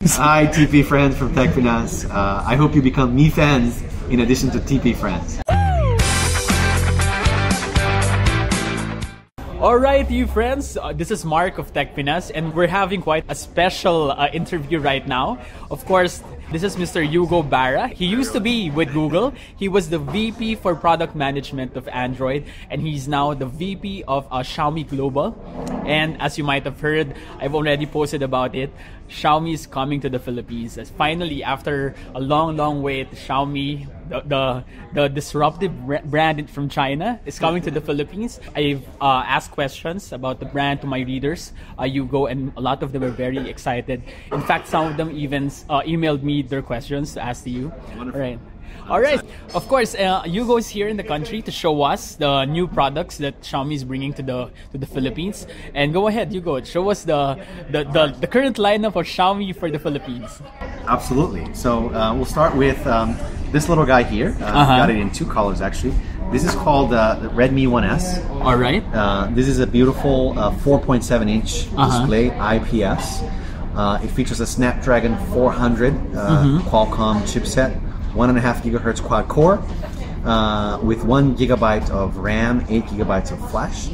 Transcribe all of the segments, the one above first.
Hi, TP friends from TechPinas. I hope you become me fans in addition to TP friends. Alright, you friends, this is Mark of TechPinas, and we're having quite a special interview right now. Of course, this is Mr. Hugo Barra. He used to be with Google. He was the VP for Product Management of Android, and he's now the VP of Xiaomi Global. And as you might have heard, I've already posted about it. Xiaomi is coming to the Philippines. As finally, after a long wait, Xiaomi, the disruptive brand from China, is coming to the Philippines. I've asked questions about the brand to my readers, Hugo, and a lot of them are very excited. In fact, some of them even emailed me their questions to ask to you. Wonderful. All right. Of course, Hugo is here in the country to show us the new products that Xiaomi is bringing to the Philippines. And go ahead, Hugo. Show us the current lineup of Xiaomi for the Philippines. Absolutely. So we'll start with this little guy here. Got it in two colors actually. This is called the Redmi 1S. All right. This is a beautiful 4.7-inch display, IPS. It features a Snapdragon 400 Qualcomm chipset. 1.5 gigahertz quad core with 1 gigabyte of RAM, 8 gigabytes of flash.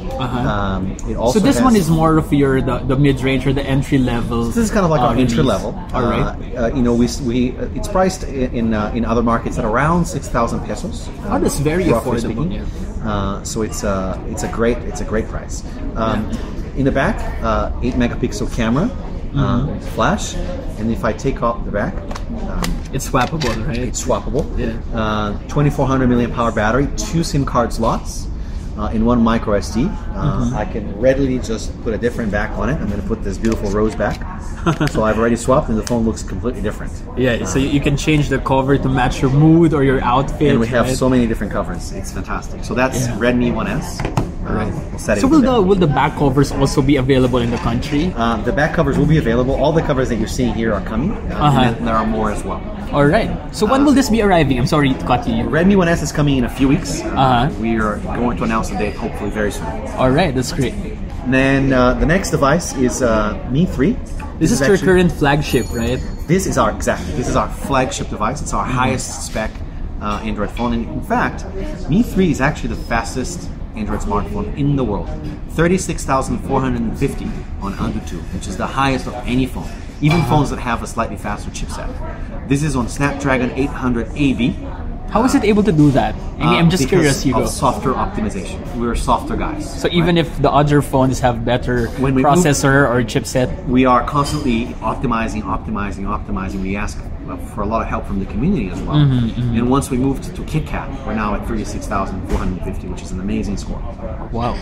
It also so this one is more of the mid-range or the entry level. So this is kind of like our entry level. All right. You know, it's priced in other markets at around 6,000 pesos. That's very affordable. Yeah. So it's a great price. In the back, 8 megapixel camera, flash, and if I take off the back. It's swappable, right? It's swappable. Yeah. 2400 milliamp hour battery, 2 SIM card slots, in 1 micro SD. I can readily just put a different back on it. I'm going to put this beautiful rose back. So I've already swapped, and the phone looks completely different. Yeah. So you can change the cover to match your mood or your outfit. And we have so many different covers. It's fantastic. So that's Redmi 1S. We'll set it so will the back covers also be available in the country? The back covers will be available. All the covers that you're seeing here are coming, and there are more as well. All right. So when will this be arriving? I'm sorry to cut you. Redmi 1S is coming in a few weeks. We are going to announce the date hopefully very soon. All right, that's great. And then the next device is Mi 3. This is your current flagship, right? This is our flagship device. It's our highest spec Android phone, and in fact, Mi 3 is actually the fastest Android smartphone in the world. 36,450 on Antutu, which is the highest of any phone. Even phones that have a slightly faster chipset. This is on Snapdragon 800 AB. How is it able to do that? I'm just curious, Hugo. Because of software optimization. We're softer guys. So even if the other phones have better processor or chipset? We are constantly optimizing. We ask for a lot of help from the community as well. And once we moved to KitKat, we're now at 36,450, which is an amazing score. Wow.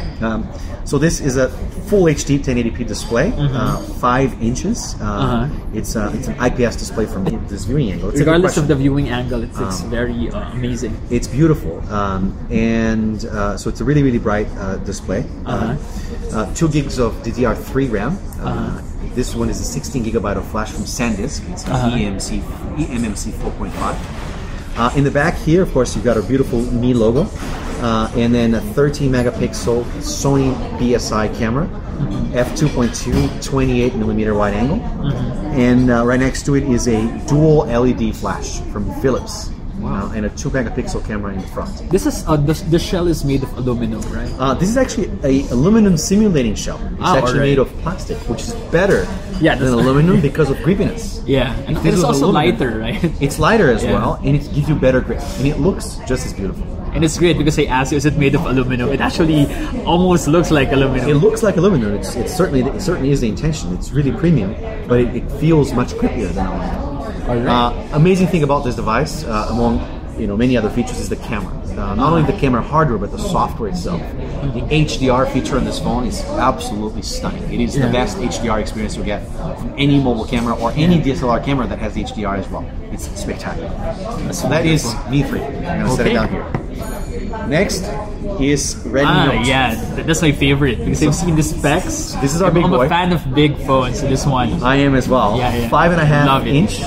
So this is a full HD 1080p display, 5 inches. It's an IPS display from this viewing angle. Regardless of the viewing angle, it's very amazing. It's beautiful, so it's a really bright display. 2 gigs of DDR3 RAM. This one is a 16 gigabyte of flash from SanDisk. It's eMMC 4.5. In the back here, of course, you've got a beautiful Mi logo, and then a 13 megapixel Sony BSI camera, f2.2, 28 millimeter wide angle, and right next to it is a dual LED flash from Philips. Wow. And a 2 megapixel camera in the front. This is the shell is made of aluminum, right? This is actually a aluminum simulating shell. It's actually made of plastic, which is better than aluminum because of grippiness. Yeah, and it's also lighter, right? It's lighter as well, and it gives you better grip, and it looks just as beautiful. And it's great because I asked you, is it made of aluminum? It actually almost looks like aluminum. It looks like aluminum. It certainly is the intention. It's really premium, but it feels much grippier than aluminum. Amazing thing about this device, among many other features, is the camera. Not only the camera hardware, but the software itself. The HDR feature on this phone is absolutely stunning. It is the best HDR experience you'll get from any mobile camera or any DSLR camera that has HDR as well. It's spectacular. So that is Mi 3. I'm going to set it down here. Next is Redmi Note. Yeah, that's my favorite because I've seen the specs. This is our big boy. I'm a fan of big phones, so this one. I am as well. 5.5 inch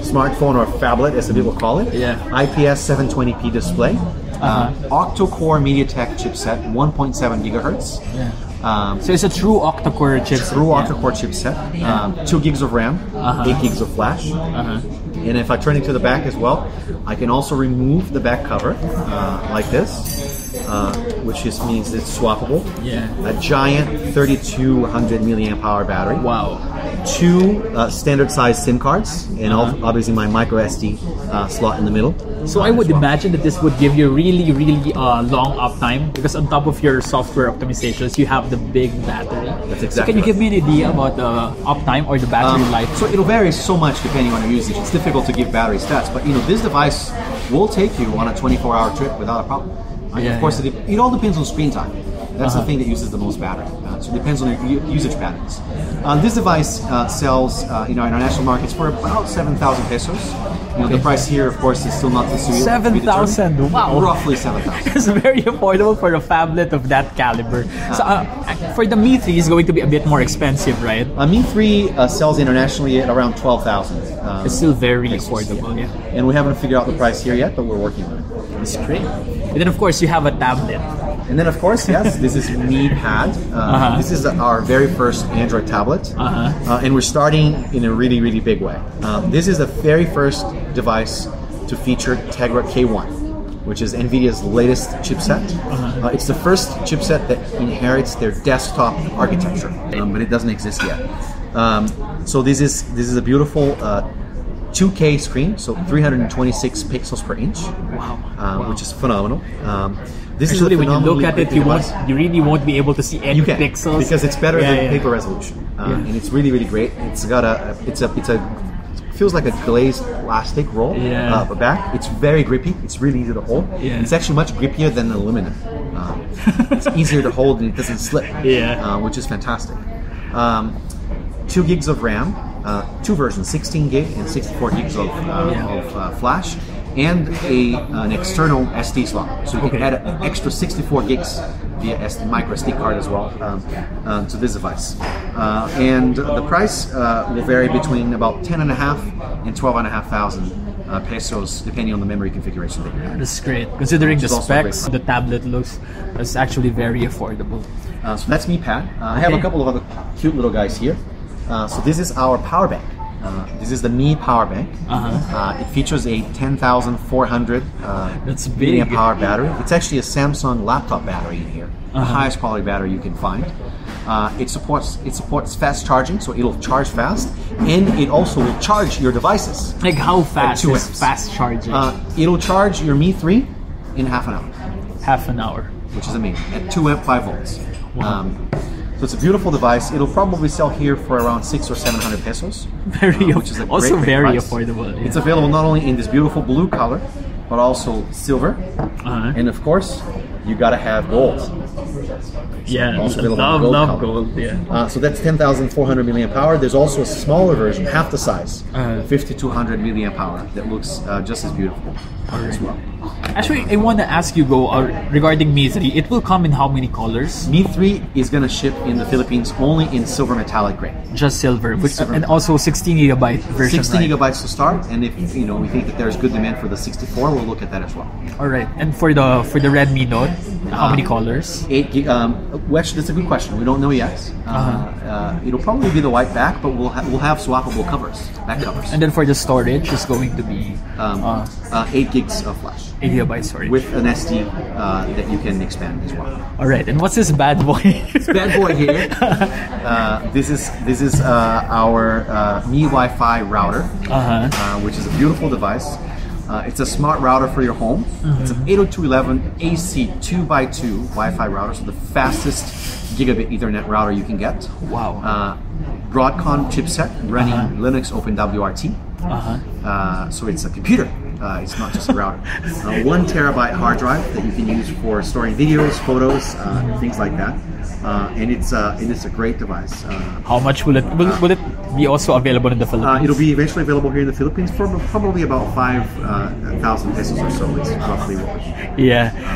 smartphone, or phablet as some people call it. IPS 720p display. Octa-core MediaTek chipset, 1.7 gigahertz. So it's a true octa-core chipset. True octa-core chipset. 2 gigs of RAM, 8 gigs of flash. And if I turn it to the back as well, I can also remove the back cover like this, which just means it's swappable. Yeah. A giant 3200 milliamp hour battery. Wow. 2 standard size SIM cards, and obviously my micro SD slot in the middle. So I would imagine that this would give you really, really long uptime, because on top of your software optimizations, you have the big battery. That's exactly so can you give me an idea about the uptime or the battery life? So it'll vary so much depending on your usage. It's difficult to give battery stats, but this device will take you on a 24-hour trip without a problem. Of course, it all depends on screen time. That's the thing that uses the most battery. So it depends on your usage patterns. This device sells in our international markets for about 7,000 pesos. The price here, of course, is still not the 7,000. Wow. Roughly 7,000. It's very affordable for a phablet of that caliber. So for the Mi 3, it's going to be a bit more expensive, right? Mi 3 sells internationally at around 12,000. It's still very affordable. Yeah. And we haven't figured out the price here yet, but we're working on it. It's great. And then, of course, you have a tablet. And then, of course, yes, this is Mi Pad. This is our very first Android tablet. And we're starting in a really, really big way. This is the very first device to feature Tegra K1, which is NVIDIA's latest chipset. It's the first chipset that inherits their desktop architecture, but it doesn't exist yet. So this is a beautiful 2K screen, so 326 pixels per inch, which is phenomenal. This Actually, when you look at it, you really won't be able to see any pixels because it's better than paper resolution, and it's really, really great. It's got feels like a glazed plastic roll, but back. It's very grippy. It's really easy to hold. It's actually much grippier than aluminum. It's easier to hold and it doesn't slip, which is fantastic. 2 gigs of RAM, 2 versions, 16 gig and 64 gigs of flash, and an external SD slot. So you can add an extra 64 gigs via micro SD card as well to this device. And the price will vary between about 10,500 and 12,500 pesos, depending on the memory configuration that you have. That's great. Considering the specs, the tablet looks actually very affordable. So that's Mi Pad. I have a couple of other cute little guys here. So this is our power bank. This is the Mi power bank. It features a 10,400 milliamp hour battery. It's actually a Samsung laptop battery in here, the highest quality battery you can find. It supports fast charging, so it'll charge fast, and it also will charge your devices. Like how fast is fast charging? It'll charge your Mi 3 in half an hour. Half an hour, which is amazing, at 2 amp 5 volts. So it's a beautiful device. It'll probably sell here for around 600 or 700 pesos, which is also very affordable. It's available not only in this beautiful blue color, but also silver, and of course, you gotta have gold. Love gold. So that's 10,400 milliamp hour. There's also a smaller version, half the size, 5,200 milliamp hour, that looks just as beautiful as well. Actually, I want to ask you, regarding Mi 3. It will come in how many colors? Mi 3 is going to ship in the Philippines only in silver metallic gray. Just silver, and also 16 gigabyte version. 16 gigabytes to start, and if we think that there's good demand for the 64, we'll look at that as well. All right, and for the Redmi Note, how many colors? 8 gig. Well, actually, that's a good question. We don't know yet. It'll probably be the white back, but we'll have swappable covers, back covers. And then for the storage, it's going to be 8 gigs of flash. 8 gigabytes storage. With an SD that you can expand as well. All right, and what's this bad boy? This bad boy here. This is our Mi Wi-Fi router, which is a beautiful device. It's a smart router for your home. It's an 802.11 AC 2x2 Wi-Fi router, so the fastest gigabit Ethernet router you can get. Wow. Broadcom chipset running Linux OpenWRT. So it's a computer. It's not just a router. 1 terabyte hard drive that you can use for storing videos, photos, things like that. And it's a great device. How much will it be also available in the Philippines? It'll be eventually available here in the Philippines for probably about 5,000 pesos or so. It's roughly what.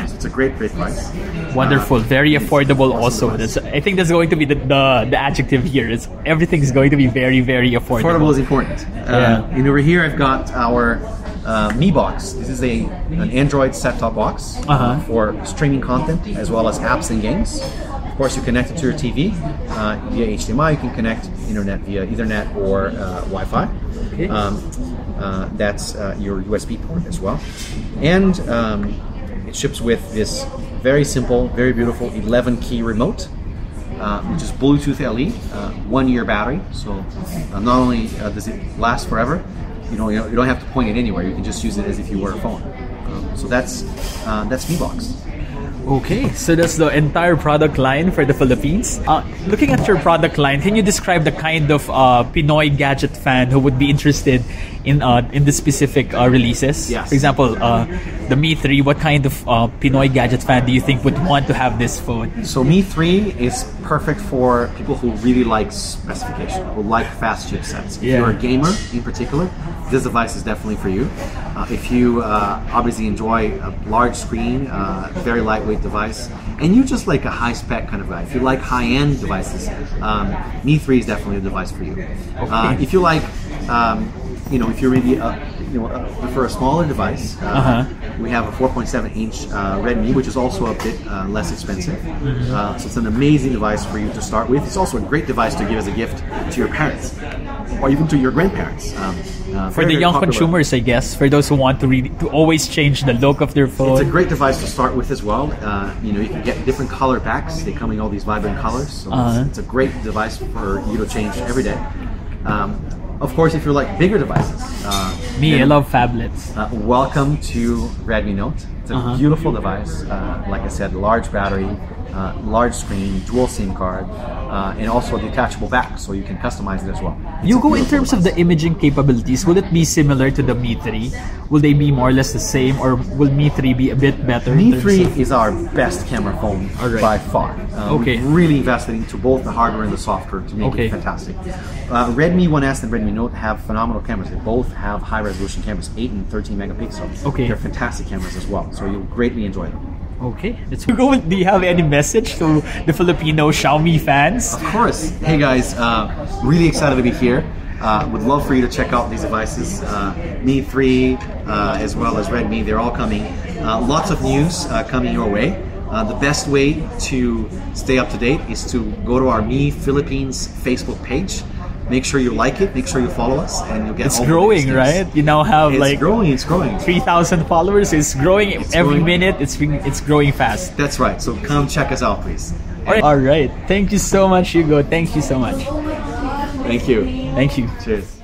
So it's a great price. Wonderful, very affordable. Also, I think that's going to be the adjective here. Everything is going to be very, very affordable. Affordable is important. And over here, I've got our Mi Box. This is an Android set-top box for streaming content as well as apps and games. Of course, you connect it to your TV via HDMI. You can connect internet via Ethernet or Wi-Fi. Okay. That's your USB port as well. And it ships with this very simple, very beautiful 11-key remote, which is Bluetooth LE, 1-year battery. So not only does it last forever, you don't have to point it anywhere. You can just use it as if you were a phone. So that's Mi Box. Okay, so that's the entire product line for the Philippines. Looking at your product line, can you describe the kind of Pinoy gadget fan who would be interested in the specific releases? Yes. For example, the Mi 3, what kind of Pinoy gadget fan do you think would want to have this phone? So Mi 3 is perfect for people who really like specification, who like fast chipsets. If you're a gamer in particular, this device is definitely for you. If you obviously enjoy a large screen, very lightweight device, and you just like a high-spec kind of guy, if you like high-end devices, Mi 3 is definitely a device for you. Okay. If you like, if you really prefer a smaller device, we have a 4.7-inch Redmi, which is also a bit less expensive. So it's an amazing device for you to start with. It's also a great device to give as a gift to your parents, or even to your grandparents. For the young consumers, I guess, for those who want to always change the look of their phone. It's a great device to start with as well. You can get different color packs. They come in all these vibrant colors. So it's a great device for you to change every day. Of course, if you like bigger devices, I love phablets. Welcome to Redmi Note. It's a beautiful device. Like I said, large battery, large screen, dual SIM card, and also a detachable back, so you can customize it as well. Hugo, in terms of the imaging capabilities, will it be similar to the Mi 3? Will they be more or less the same, or will Mi 3 be a bit better? Mi 3 is our best camera phone by far. We've really invested into both the hardware and the software to make it fantastic. Redmi 1S and Redmi Note have phenomenal cameras. They both have high-resolution cameras, 8 and 13 megapixels. They're fantastic cameras as well, so you'll greatly enjoy them. Okay, let's go. Do you have any message to the Filipino Xiaomi fans? Of course. Hey guys, really excited to be here. Would love for you to check out these devices. Mi 3 as well as Redmi, they're all coming. Lots of news coming your way. The best way to stay up to date is to go to our Mi Philippines Facebook page. Make sure you like it, make sure you follow us, and you'll get It's growing, right? You now have it's growing. 3,000 followers. It's growing every minute. It's growing fast. That's right. So come check us out, please. All right. Thank you so much, Hugo. Thank you so much. Thank you. Thank you. Cheers.